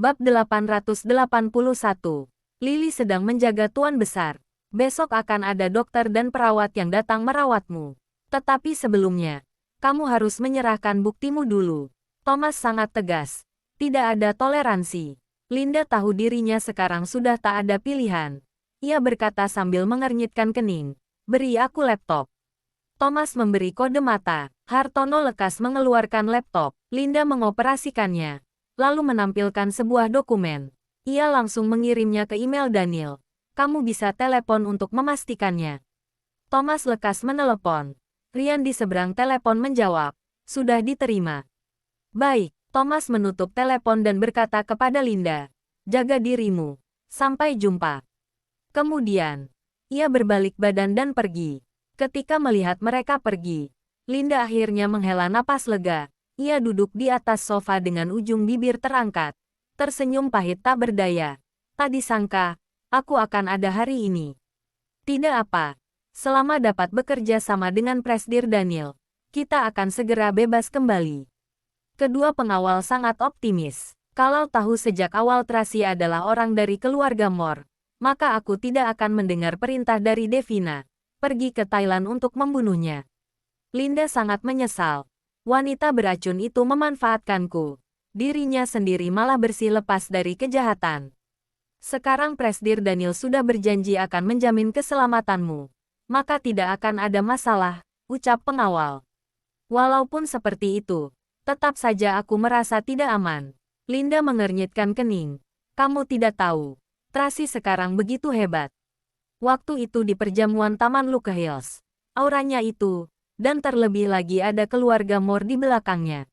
Bab 881. Lily sedang menjaga tuan besar. Besok akan ada dokter dan perawat yang datang merawatmu. Tetapi sebelumnya, kamu harus menyerahkan buktimu dulu. Thomas sangat tegas. Tidak ada toleransi. Linda tahu dirinya sekarang sudah tak ada pilihan. Ia berkata sambil mengernyitkan kening. Beri aku laptop. Thomas memberi kode mata. Hartono lekas mengeluarkan laptop. Linda mengoperasikannya, lalu menampilkan sebuah dokumen. Ia langsung mengirimnya ke email Daniel. Kamu bisa telepon untuk memastikannya. Thomas lekas menelepon. Rian di seberang telepon menjawab. Sudah diterima. Baik, Thomas menutup telepon dan berkata kepada Linda. Jaga dirimu. Sampai jumpa. Kemudian, ia berbalik badan dan pergi. Ketika melihat mereka pergi, Linda akhirnya menghela napas lega. Ia duduk di atas sofa dengan ujung bibir terangkat. Tersenyum pahit tak berdaya. Tak disangka, aku akan ada hari ini. Tidak apa. Selama dapat bekerja sama dengan Presdir Daniel, kita akan segera bebas kembali. Kedua pengawal sangat optimis. Kalau tahu sejak awal Tracy adalah orang dari keluarga Moore, maka aku tidak akan mendengar perintah dari Devina pergi ke Thailand untuk membunuhnya. Linda sangat menyesal. Wanita beracun itu memanfaatkanku. Dirinya sendiri malah bersih lepas dari kejahatan. Sekarang Presdir Daniel sudah berjanji akan menjamin keselamatanmu. Maka tidak akan ada masalah, ucap pengawal. Walaupun seperti itu, tetap saja aku merasa tidak aman. Linda mengernyitkan kening. Kamu tidak tahu, Tracy sekarang begitu hebat. Waktu itu di perjamuan Taman Luke Hills, auranya itu, dan terlebih lagi ada keluarga Moore di belakangnya.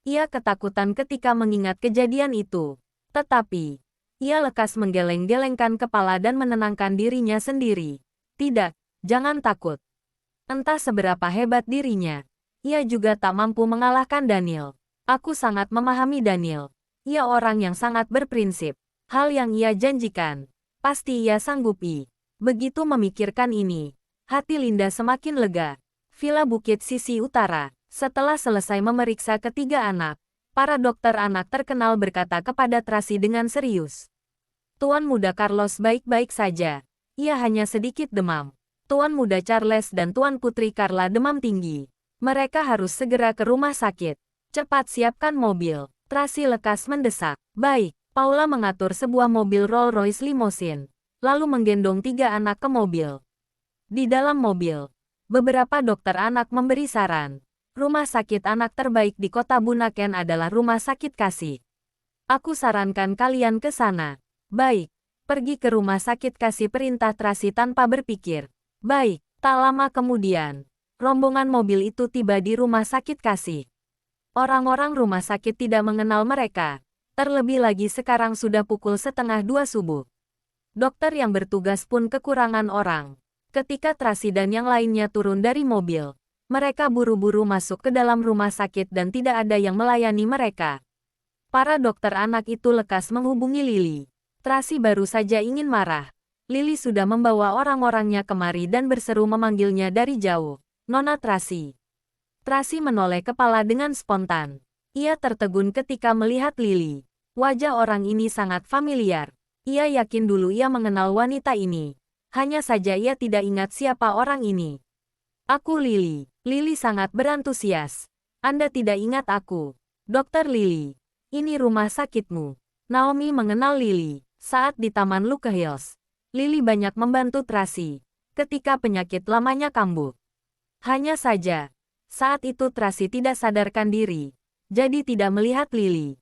Ia ketakutan ketika mengingat kejadian itu. Tetapi, ia lekas menggeleng-gelengkan kepala dan menenangkan dirinya sendiri. Tidak, jangan takut. Entah seberapa hebat dirinya, ia juga tak mampu mengalahkan Daniel. Aku sangat memahami Daniel. Ia orang yang sangat berprinsip. Hal yang ia janjikan, pasti ia sanggupi. Begitu memikirkan ini, hati Linda semakin lega. Villa Bukit Sisi Utara. Setelah selesai memeriksa ketiga anak, para dokter anak terkenal berkata kepada Tracy dengan serius. Tuan muda Carlos baik-baik saja. Ia hanya sedikit demam. Tuan muda Charles dan Tuan putri Carla demam tinggi. Mereka harus segera ke rumah sakit. Cepat siapkan mobil. Tracy lekas mendesak. Baik, Paula mengatur sebuah mobil Rolls-Royce limousine, lalu menggendong tiga anak ke mobil. Di dalam mobil, beberapa dokter anak memberi saran. Rumah sakit anak terbaik di kota Bunaken adalah rumah sakit Kasih. Aku sarankan kalian ke sana. Baik, pergi ke rumah sakit Kasih, perintah Tracy tanpa berpikir. Baik, tak lama kemudian, rombongan mobil itu tiba di rumah sakit Kasih. Orang-orang rumah sakit tidak mengenal mereka. Terlebih lagi sekarang sudah pukul 1:30 subuh. Dokter yang bertugas pun kekurangan orang. Ketika Tracy dan yang lainnya turun dari mobil, mereka buru-buru masuk ke dalam rumah sakit dan tidak ada yang melayani mereka. Para dokter anak itu lekas menghubungi Lily. Tracy baru saja ingin marah. Lily sudah membawa orang-orangnya kemari dan berseru memanggilnya dari jauh. Nona Tracy. Tracy menoleh kepala dengan spontan. Ia tertegun ketika melihat Lily. Wajah orang ini sangat familiar. Ia yakin dulu ia mengenal wanita ini. Hanya saja ia tidak ingat siapa orang ini. Aku Lily. Lily sangat berantusias. Anda tidak ingat aku. Dokter Lily. Ini rumah sakitmu. Naomi mengenal Lily. Saat di Taman Luke Hills, Lily banyak membantu Tracy ketika penyakit lamanya kambuh. Hanya saja, saat itu Tracy tidak sadarkan diri, jadi tidak melihat Lily.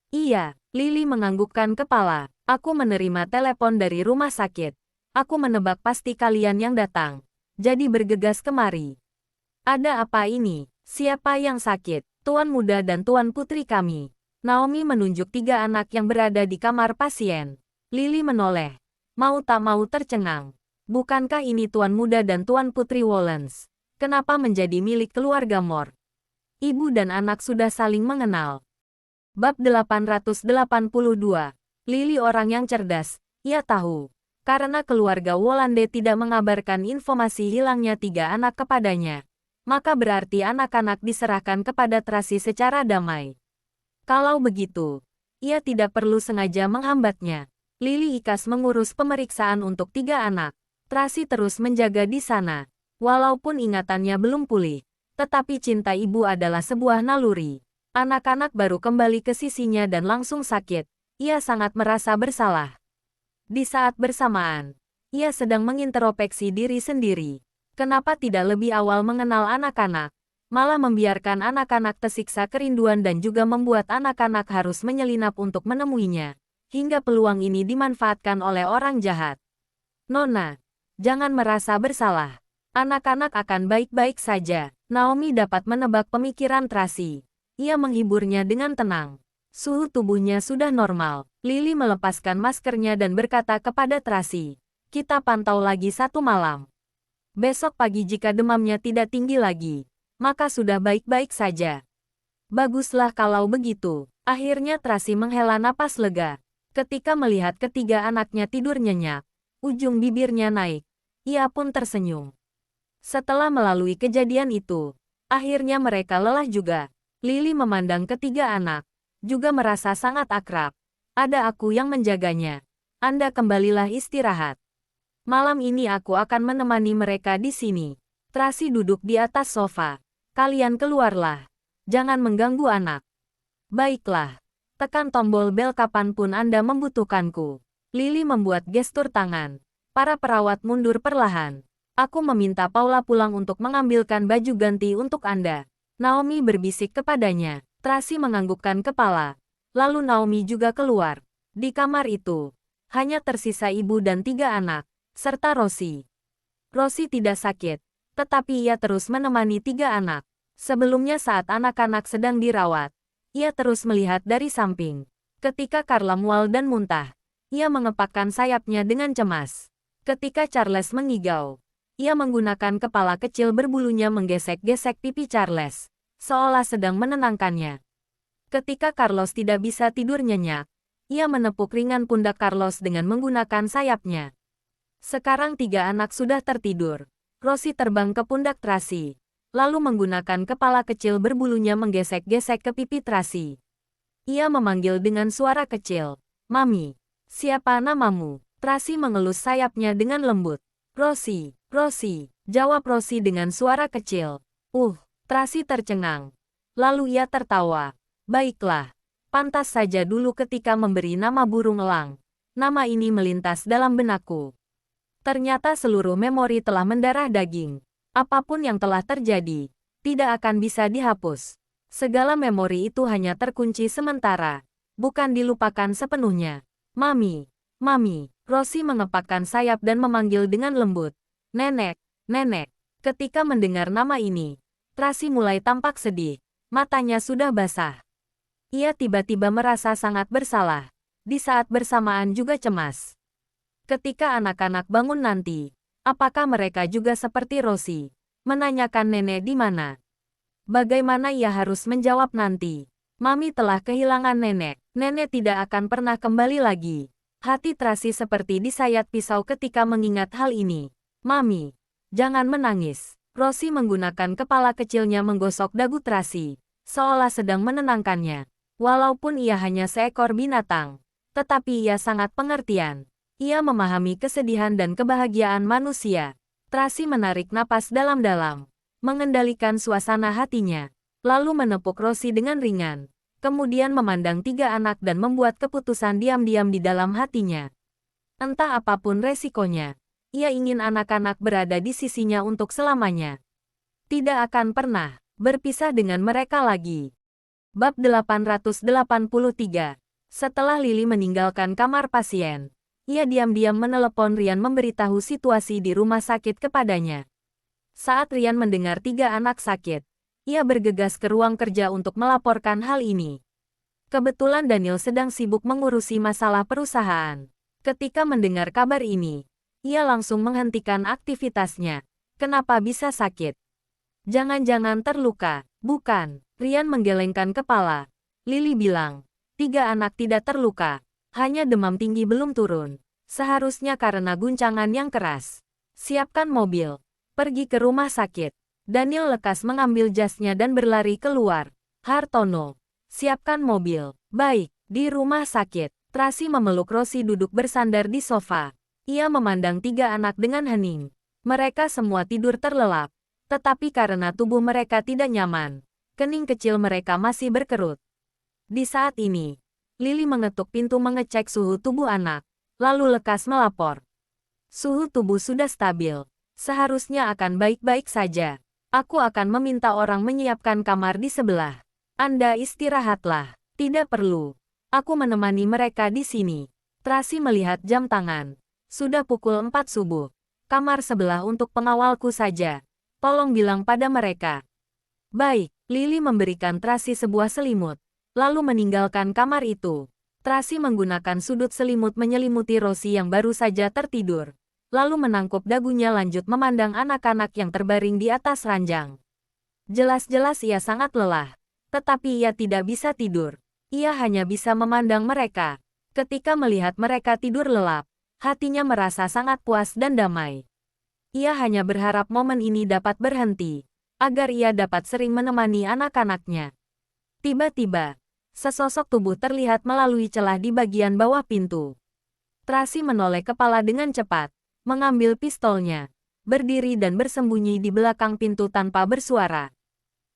Iya, Lily menganggukkan kepala. Aku menerima telepon dari rumah sakit. Aku menebak pasti kalian yang datang, jadi bergegas kemari. Ada apa ini? Siapa yang sakit? Tuan muda dan Tuan putri kami. Naomi menunjuk tiga anak yang berada di kamar pasien. Lily menoleh. Mau tak mau tercengang. Bukankah ini Tuan muda dan Tuan putri Wollens? Kenapa menjadi milik keluarga Moore? Ibu dan anak sudah saling mengenal. Bab 882. Lily orang yang cerdas. Ia tahu. Karena keluarga Wollande tidak mengabarkan informasi hilangnya tiga anak kepadanya, maka berarti anak-anak diserahkan kepada Tracy secara damai. Kalau begitu, Ia tidak perlu sengaja menghambatnya. Lily ikhlas mengurus pemeriksaan untuk 3 anak. Tracy terus menjaga di sana. Walaupun ingatannya belum pulih, tetapi cinta ibu adalah sebuah naluri. Anak-anak baru kembali ke sisinya dan langsung sakit. Ia sangat merasa bersalah. Di saat bersamaan, ia sedang mengintrospeksi diri sendiri. Kenapa tidak lebih awal mengenal anak-anak? Malah membiarkan anak-anak tersiksa kerinduan dan juga membuat anak-anak harus menyelinap untuk menemuinya. Hingga peluang ini dimanfaatkan oleh orang jahat. Nona, jangan merasa bersalah. Anak-anak akan baik-baik saja. Naomi dapat menebak pemikiran Tracy. Ia menghiburnya dengan tenang. Suhu tubuhnya sudah normal. Lily melepaskan maskernya dan berkata kepada Tracy, "Kita pantau lagi 1 malam. Besok pagi jika demamnya tidak tinggi lagi, maka sudah baik-baik saja." Baguslah kalau begitu. Akhirnya Tracy menghela napas lega. Ketika melihat ketiga anaknya tidur nyenyak, ujung bibirnya naik. Ia pun tersenyum. Setelah melalui kejadian itu, akhirnya mereka lelah juga. Lily memandang ketiga anak, juga merasa sangat akrab. Ada aku yang menjaganya. Anda kembalilah istirahat. Malam ini aku akan menemani mereka di sini. Tracy duduk di atas sofa. Kalian keluarlah. Jangan mengganggu anak. Baiklah. Tekan tombol bel kapanpun Anda membutuhkanku. Lily membuat gestur tangan. Para perawat mundur perlahan. Aku meminta Paula pulang untuk mengambilkan baju ganti untuk Anda. Naomi berbisik kepadanya. Tracy menganggukkan kepala. Lalu Naomi juga keluar. Di kamar itu, hanya tersisa ibu dan 3 anak, serta Rosie. Rosie tidak sakit, tetapi ia terus menemani 3 anak. Sebelumnya saat anak-anak sedang dirawat, ia terus melihat dari samping. Ketika Carla mual dan muntah, ia mengepakkan sayapnya dengan cemas. Ketika Charles mengigau, ia menggunakan kepala kecil berbulunya menggesek-gesek pipi Charles, seolah sedang menenangkannya. Ketika Carlos tidak bisa tidur nyenyak, ia menepuk ringan pundak Carlos dengan menggunakan sayapnya. Sekarang 3 anak sudah tertidur. Rosie terbang ke pundak Tracy, lalu menggunakan kepala kecil berbulunya menggesek-gesek ke pipi Tracy. Ia memanggil dengan suara kecil, "Mami, siapa namamu?" Tracy mengelus sayapnya dengan lembut. "Rosie, Rosie," jawab Rosie dengan suara kecil. Tracy tercengang. Lalu ia tertawa. "Baiklah, pantas saja dulu ketika memberi nama burung elang. Nama ini melintas dalam benakku. Ternyata seluruh memori telah mendarah daging. Apapun yang telah terjadi, tidak akan bisa dihapus. Segala memori itu hanya terkunci sementara, bukan dilupakan sepenuhnya. Mami, Mami." Rosie mengepakkan sayap dan memanggil dengan lembut. "Nenek, Nenek." Ketika mendengar nama ini, Tracy mulai tampak sedih. Matanya sudah basah. Ia tiba-tiba merasa sangat bersalah. Di saat bersamaan juga cemas. Ketika anak-anak bangun nanti, apakah mereka juga seperti Rosie? Menanyakan nenek di mana? Bagaimana ia harus menjawab nanti? Mami telah kehilangan nenek. Nenek tidak akan pernah kembali lagi. Hati Tracy seperti disayat pisau ketika mengingat hal ini. "Mami, jangan menangis." Rosie menggunakan kepala kecilnya menggosok dagu Tracy, seolah sedang menenangkannya. Walaupun ia hanya seekor binatang, tetapi ia sangat pengertian. Ia memahami kesedihan dan kebahagiaan manusia. Tracy menarik napas dalam-dalam, mengendalikan suasana hatinya, lalu menepuk Rosie dengan ringan. Kemudian memandang 3 anak dan membuat keputusan diam-diam di dalam hatinya. Entah apapun resikonya, ia ingin anak-anak berada di sisinya untuk selamanya. Tidak akan pernah berpisah dengan mereka lagi. Bab 883. Setelah Lily meninggalkan kamar pasien, ia diam-diam menelepon Ryan memberitahu situasi di rumah sakit kepadanya. Saat Ryan mendengar 3 anak sakit, ia bergegas ke ruang kerja untuk melaporkan hal ini. Kebetulan Daniel sedang sibuk mengurusi masalah perusahaan. Ketika mendengar kabar ini, ia langsung menghentikan aktivitasnya. Kenapa bisa sakit? Jangan-jangan terluka. Bukan. Ryan menggelengkan kepala. Lily bilang, 3 anak tidak terluka. Hanya demam tinggi belum turun. Seharusnya karena guncangan yang keras. Siapkan mobil. Pergi ke rumah sakit. Daniel lekas mengambil jasnya dan berlari keluar. Hartono, siapkan mobil. Baik. Di rumah sakit, Tracy memeluk Rosie duduk bersandar di sofa. Ia memandang 3 anak dengan hening. Mereka semua tidur terlelap. Tetapi karena tubuh mereka tidak nyaman, kening kecil mereka masih berkerut. Di saat ini, Lily mengetuk pintu mengecek suhu tubuh anak, lalu lekas melapor. Suhu tubuh sudah stabil. Seharusnya akan baik-baik saja. Aku akan meminta orang menyiapkan kamar di sebelah. Anda istirahatlah. Tidak perlu. Aku menemani mereka di sini. Tracy melihat jam tangan. Sudah pukul 4 subuh. Kamar sebelah untuk pengawalku saja. Tolong bilang pada mereka. Baik, Lily memberikan Tracy sebuah selimut, lalu meninggalkan kamar itu. Tracy menggunakan sudut selimut menyelimuti Rosie yang baru saja tertidur, lalu menangkup dagunya lanjut memandang anak-anak yang terbaring di atas ranjang. Jelas-jelas ia sangat lelah, tetapi ia tidak bisa tidur. Ia hanya bisa memandang mereka. Ketika melihat mereka tidur lelap, hatinya merasa sangat puas dan damai. Ia hanya berharap momen ini dapat berhenti, agar ia dapat sering menemani anak-anaknya. Tiba-tiba, sesosok tubuh terlihat melalui celah di bagian bawah pintu. Tracy menoleh kepala dengan cepat, mengambil pistolnya, berdiri dan bersembunyi di belakang pintu tanpa bersuara.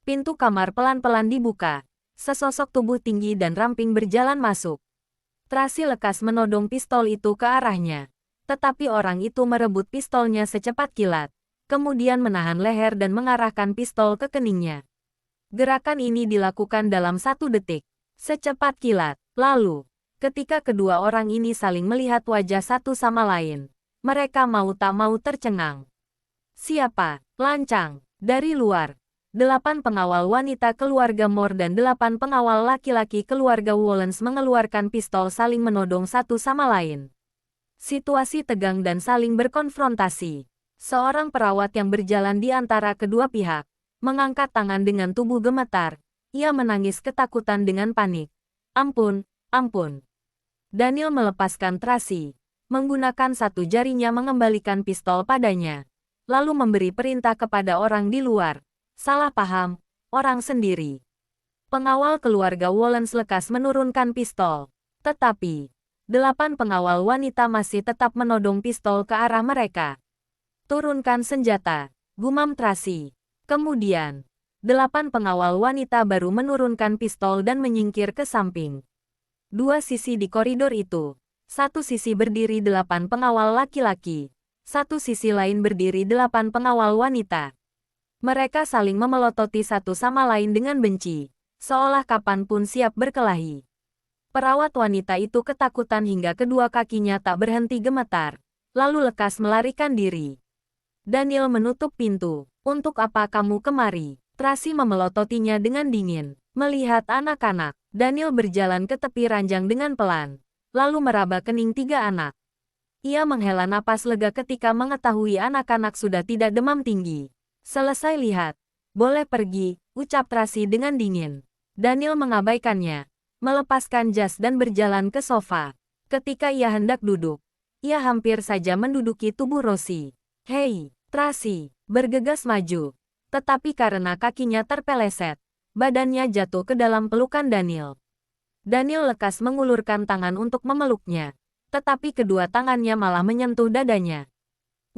Pintu kamar pelan-pelan dibuka, sesosok tubuh tinggi dan ramping berjalan masuk. Tracy lekas menodong pistol itu ke arahnya. Tetapi orang itu merebut pistolnya secepat kilat, kemudian menahan leher dan mengarahkan pistol ke keningnya. Gerakan ini dilakukan dalam 1 detik, secepat kilat. Lalu, ketika kedua orang ini saling melihat wajah satu sama lain, mereka mau tak mau tercengang. Siapa? Lancang. Dari luar, 8 pengawal wanita keluarga Moore dan 8 pengawal laki-laki keluarga Wollens mengeluarkan pistol saling menodong satu sama lain. Situasi tegang dan saling berkonfrontasi. Seorang perawat yang berjalan di antara kedua pihak, mengangkat tangan dengan tubuh gemetar. Ia menangis ketakutan dengan panik. Ampun, ampun. Daniel melepaskan Tracy, menggunakan satu jarinya mengembalikan pistol padanya, lalu memberi perintah kepada orang di luar. Salah paham, orang sendiri. Pengawal keluarga Wollens lekas menurunkan pistol. Tetapi 8 pengawal wanita masih tetap menodong pistol ke arah mereka. Turunkan senjata, gumam Tracy. Kemudian, 8 pengawal wanita baru menurunkan pistol dan menyingkir ke samping. 2 sisi di koridor itu. Satu sisi berdiri 8 pengawal laki-laki. Satu sisi lain berdiri 8 pengawal wanita. Mereka saling memelototi satu sama lain dengan benci, seolah kapanpun siap berkelahi. Perawat wanita itu ketakutan hingga kedua kakinya tak berhenti gemetar, lalu lekas melarikan diri. Daniel menutup pintu. Untuk apa kamu kemari? Tracy memelototinya dengan dingin. Melihat anak-anak, Daniel berjalan ke tepi ranjang dengan pelan, lalu meraba kening 3 anak. Ia menghela napas lega ketika mengetahui anak-anak sudah tidak demam tinggi. Selesai lihat, boleh pergi, ucap Tracy dengan dingin. Daniel mengabaikannya, melepaskan jas dan berjalan ke sofa. Ketika ia hendak duduk, ia hampir saja menduduki tubuh Rosie. Hei, Tracy, bergegas maju. Tetapi karena kakinya terpeleset, badannya jatuh ke dalam pelukan Daniel. Daniel lekas mengulurkan tangan untuk memeluknya, tetapi kedua tangannya malah menyentuh dadanya.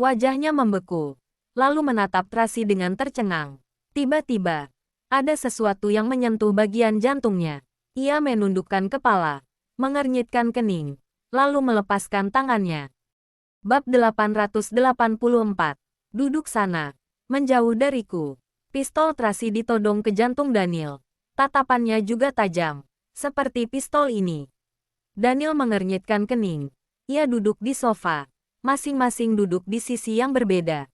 Wajahnya membeku, lalu menatap Tracy dengan tercengang. Tiba-tiba, ada sesuatu yang menyentuh bagian jantungnya. Ia menundukkan kepala, mengernyitkan kening, lalu melepaskan tangannya. Bab 884. Duduk sana. Menjauh dariku. Pistol Tracy ditodong ke jantung Daniel. Tatapannya juga tajam, seperti pistol ini. Daniel mengernyitkan kening. Ia duduk di sofa. Masing-masing duduk di sisi yang berbeda.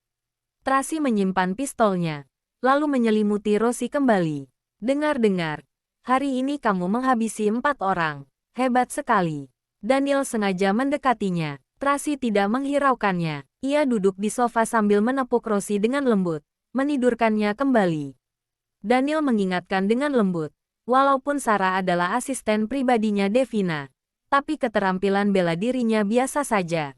Tracy menyimpan pistolnya, lalu menyelimuti Rosie kembali. Dengar-dengar. Hari ini kamu menghabisi 4 orang. Hebat sekali. Daniel sengaja mendekatinya. Tracy tidak menghiraukannya. Ia duduk di sofa sambil menepuk Rosie dengan lembut, menidurkannya kembali. Daniel mengingatkan dengan lembut. Walaupun Sarah adalah asisten pribadinya Devina, tapi keterampilan bela dirinya biasa saja.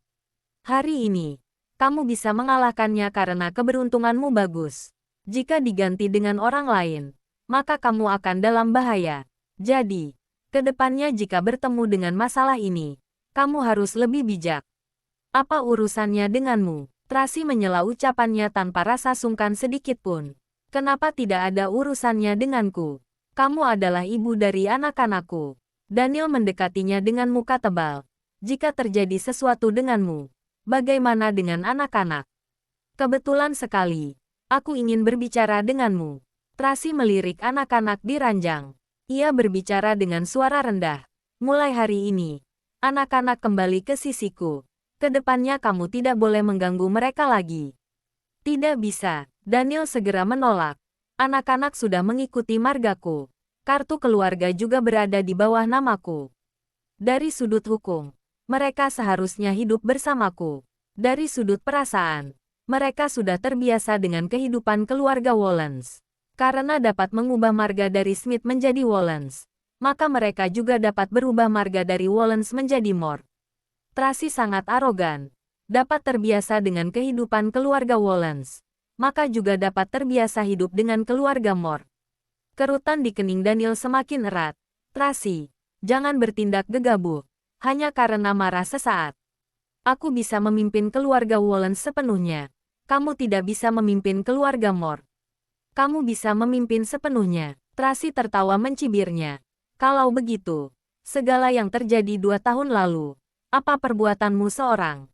Hari ini, kamu bisa mengalahkannya karena keberuntunganmu bagus. Jika diganti dengan orang lain, maka kamu akan dalam bahaya. Jadi, Kedepannya jika bertemu dengan masalah ini, kamu harus lebih bijak. Apa urusannya denganmu? Tracy menyela ucapannya tanpa rasa sungkan sedikit pun. Kenapa tidak ada urusannya denganku? Kamu adalah ibu dari anak-anakku. Daniel mendekatinya dengan muka tebal. Jika terjadi sesuatu denganmu, bagaimana dengan anak-anak? Kebetulan sekali. Aku ingin berbicara denganmu. Tracy melirik anak-anak di ranjang. Ia berbicara dengan suara rendah. Mulai hari ini, anak-anak kembali ke sisiku. Kedepannya kamu tidak boleh mengganggu mereka lagi. Tidak bisa. Daniel segera menolak. Anak-anak sudah mengikuti margaku. Kartu keluarga juga berada di bawah namaku. Dari sudut hukum, mereka seharusnya hidup bersamaku. Dari sudut perasaan, mereka sudah terbiasa dengan kehidupan keluarga Wollens. Karena dapat mengubah marga dari Smith menjadi Wollens, maka mereka juga dapat berubah marga dari Wollens menjadi Moore. Tracy sangat arogan. Dapat terbiasa dengan kehidupan keluarga Wollens, maka juga dapat terbiasa hidup dengan keluarga Moore. Kerutan di kening Daniel semakin erat. Tracy, jangan bertindak gegabah, hanya karena marah sesaat. Aku bisa memimpin keluarga Wollens sepenuhnya. Kamu tidak bisa memimpin keluarga Moore. Kamu bisa memimpin sepenuhnya. Tracy tertawa mencibirnya. Kalau begitu, segala yang terjadi 2 tahun lalu, apa perbuatanmu seorang?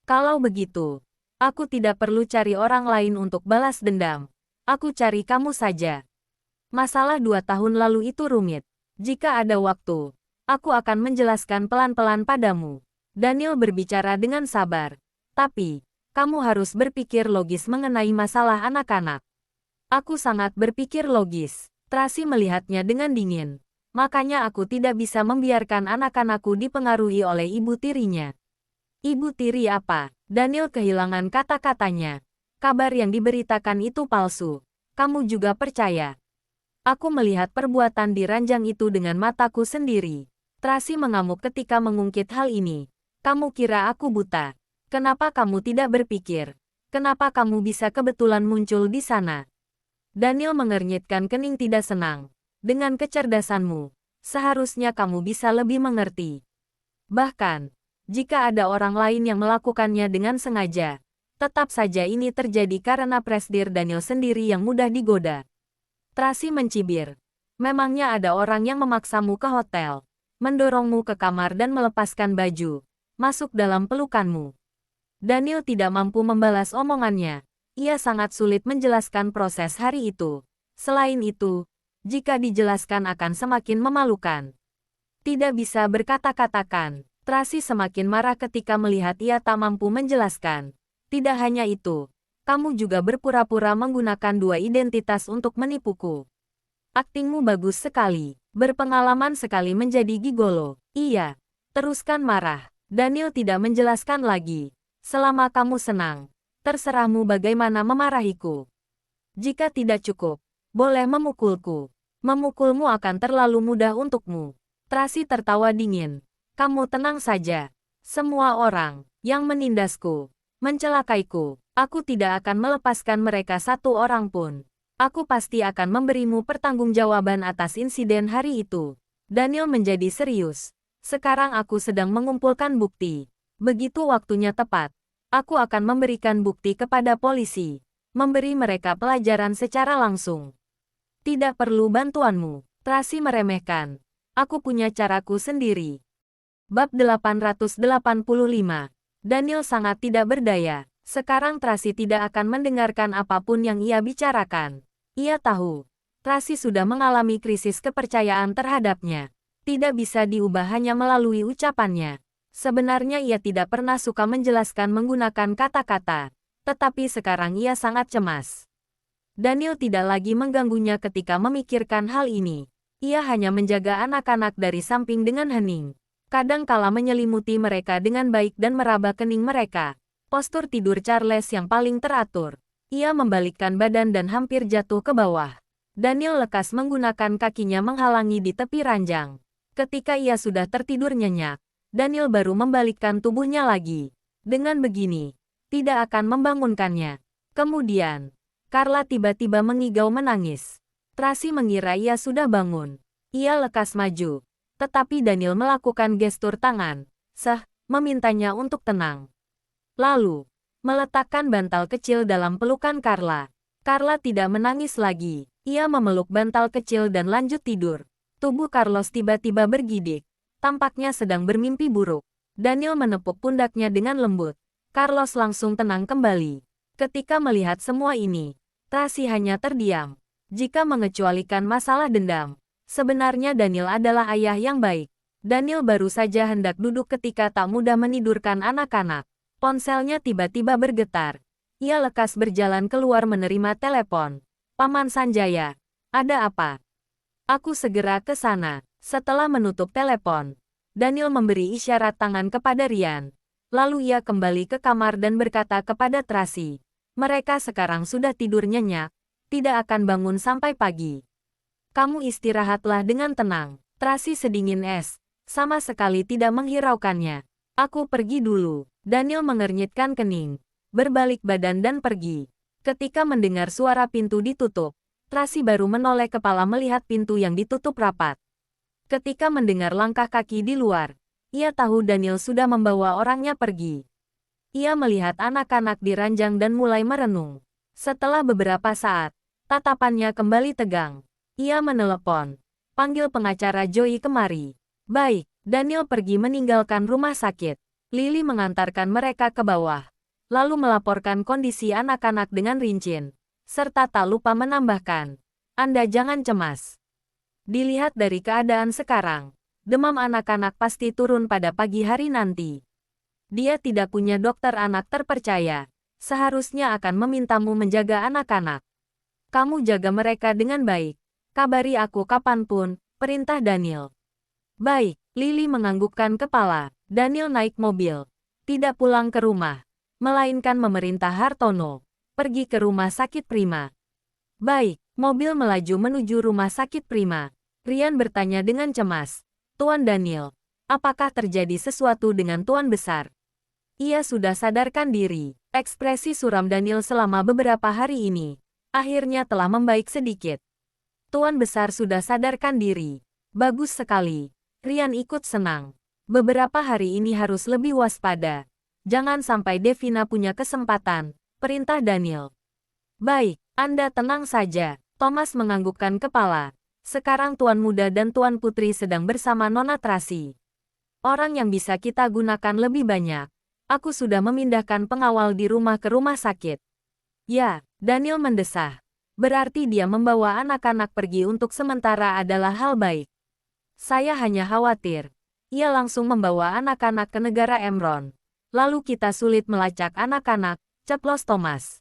Kalau begitu, aku tidak perlu cari orang lain untuk balas dendam. Aku cari kamu saja. Masalah 2 tahun lalu itu rumit. Jika ada waktu, aku akan menjelaskan pelan-pelan padamu. Daniel berbicara dengan sabar. Tapi, kamu harus berpikir logis mengenai masalah anak-anak. Aku sangat berpikir logis. Tracy melihatnya dengan dingin. Makanya aku tidak bisa membiarkan anak-anakku dipengaruhi oleh ibu tirinya. Ibu tiri apa? Daniel kehilangan kata-katanya. Kabar yang diberitakan itu palsu. Kamu juga percaya? Aku melihat perbuatan di ranjang itu dengan mataku sendiri. Tracy mengamuk ketika mengungkit hal ini. Kamu kira aku buta? Kenapa kamu tidak berpikir? Kenapa kamu bisa kebetulan muncul di sana? Daniel mengernyitkan kening tidak senang. Dengan kecerdasanmu, seharusnya kamu bisa lebih mengerti. Bahkan, jika ada orang lain yang melakukannya dengan sengaja, tetap saja ini terjadi karena presdir Daniel sendiri yang mudah digoda. Tracy mencibir. Memangnya ada orang yang memaksamu ke hotel, mendorongmu ke kamar dan melepaskan baju, masuk dalam pelukanmu. Daniel tidak mampu membalas omongannya. Ia sangat sulit menjelaskan proses hari itu. Selain itu, jika dijelaskan akan semakin memalukan. Tidak bisa berkata-katakan. Tracy semakin marah ketika melihat ia tak mampu menjelaskan. Tidak hanya itu, kamu juga berpura-pura menggunakan 2 identitas untuk menipuku. Aktingmu bagus sekali. Berpengalaman sekali menjadi gigolo. Iya. Teruskan marah. Daniel tidak menjelaskan lagi. Selama kamu senang, terserahmu bagaimana memarahiku. Jika tidak cukup, boleh memukulku. Memukulmu akan terlalu mudah untukmu. Tracy tertawa dingin. Kamu tenang saja. Semua orang yang menindasku, mencelakaiku, aku tidak akan melepaskan mereka satu orang pun. Aku pasti akan memberimu pertanggungjawaban atas insiden hari itu. Daniel menjadi serius. Sekarang aku sedang mengumpulkan bukti. Begitu waktunya tepat, aku akan memberikan bukti kepada polisi. Memberi mereka pelajaran secara langsung. Tidak perlu bantuanmu. Tracy meremehkan. Aku punya caraku sendiri. Bab 885. Daniel sangat tidak berdaya. Sekarang Tracy tidak akan mendengarkan apapun yang ia bicarakan. Ia tahu, Tracy sudah mengalami krisis kepercayaan terhadapnya. Tidak bisa diubah hanya melalui ucapannya. Sebenarnya ia tidak pernah suka menjelaskan menggunakan kata-kata, tetapi sekarang ia sangat cemas. Daniel tidak lagi mengganggunya ketika memikirkan hal ini. Ia hanya menjaga anak-anak dari samping dengan hening. Kadang kala menyelimuti mereka dengan baik dan meraba kening mereka. Postur tidur Charles yang paling teratur. Ia membalikkan badan dan hampir jatuh ke bawah. Daniel lekas menggunakan kakinya menghalangi di tepi ranjang. Ketika ia sudah tertidur nyenyak, Daniel baru membalikkan tubuhnya lagi. Dengan begini, tidak akan membangunkannya. Kemudian, Carla tiba-tiba mengigau menangis. Tracy mengira ia sudah bangun. Ia lekas maju. Tetapi Daniel melakukan gestur tangan, memintanya untuk tenang. Lalu, meletakkan bantal kecil dalam pelukan Carla. Carla tidak menangis lagi. Ia memeluk bantal kecil dan lanjut tidur. Tubuh Carlos tiba-tiba bergidik. Tampaknya sedang bermimpi buruk. Daniel menepuk pundaknya dengan lembut. Carlos langsung tenang kembali. Ketika melihat semua ini, Tracy hanya terdiam. Jika mengecualikan masalah dendam, sebenarnya Daniel adalah ayah yang baik. Daniel baru saja hendak duduk ketika tak mudah menidurkan anak-anak. Ponselnya tiba-tiba bergetar. Ia lekas berjalan keluar menerima telepon. Paman Sanjaya, ada apa? Aku segera ke sana. Setelah menutup telepon, Daniel memberi isyarat tangan kepada Rian. Lalu ia kembali ke kamar dan berkata kepada Tracy, mereka sekarang sudah tidur nyenyak, tidak akan bangun sampai pagi. Kamu istirahatlah dengan tenang. Tracy sedingin es, sama sekali tidak menghiraukannya. Aku pergi dulu. Daniel mengernyitkan kening, berbalik badan dan pergi. Ketika mendengar suara pintu ditutup, Tracy baru menoleh kepala melihat pintu yang ditutup rapat. Ketika mendengar langkah kaki di luar, ia tahu Daniel sudah membawa orangnya pergi. Ia melihat anak-anak di ranjang dan mulai merenung. Setelah beberapa saat, tatapannya kembali tegang. Ia menelepon. Panggil pengacara Joey kemari. Baik, Daniel pergi meninggalkan rumah sakit. Lily mengantarkan mereka ke bawah. Lalu melaporkan kondisi anak-anak dengan rinci. Serta tak lupa menambahkan, Anda jangan cemas. Dilihat dari keadaan sekarang, demam anak-anak pasti turun pada pagi hari nanti. Dia tidak punya dokter anak terpercaya. Seharusnya akan memintamu menjaga anak-anak. Kamu jaga mereka dengan baik. Kabari aku kapanpun, perintah Daniel. Baik, Lily menganggukkan kepala. Daniel naik mobil. Tidak pulang ke rumah, melainkan memerintah Hartono pergi ke rumah sakit Prima. Baik, mobil melaju menuju rumah sakit Prima. Rian bertanya dengan cemas. Tuan Daniel, apakah terjadi sesuatu dengan Tuan Besar? Ia sudah sadarkan diri. Ekspresi suram Daniel selama beberapa hari ini akhirnya telah membaik sedikit. Tuan Besar sudah sadarkan diri. Bagus sekali. Rian ikut senang. Beberapa hari ini harus lebih waspada. Jangan sampai Devina punya kesempatan, perintah Daniel. Baik, Anda tenang saja. Thomas menganggukkan kepala. Sekarang Tuan Muda dan Tuan Putri sedang bersama Nona Tracy. Orang yang bisa kita gunakan lebih banyak. Aku sudah memindahkan pengawal di rumah ke rumah sakit. Ya, Daniel mendesah. Berarti dia membawa anak-anak pergi untuk sementara adalah hal baik. Saya hanya khawatir. Ia langsung membawa anak-anak ke negara Emron. Lalu kita sulit melacak anak-anak, ceplos Thomas.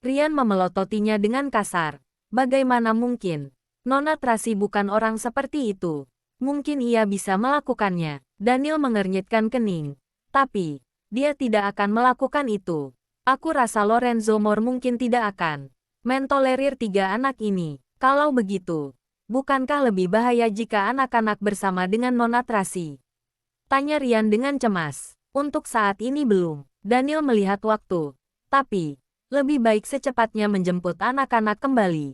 Rian memelototinya dengan kasar. Bagaimana mungkin? Nona Tracy bukan orang seperti itu. Mungkin ia bisa melakukannya. Daniel mengernyitkan kening. Tapi, dia tidak akan melakukan itu. Aku rasa Lorenzo Moore mungkin tidak akan mentolerir 3 anak ini. Kalau begitu, bukankah lebih bahaya jika anak-anak bersama dengan Nona Tracy? Tanya Rian dengan cemas. Untuk saat ini belum. Daniel melihat waktu. Tapi, lebih baik secepatnya menjemput anak-anak kembali.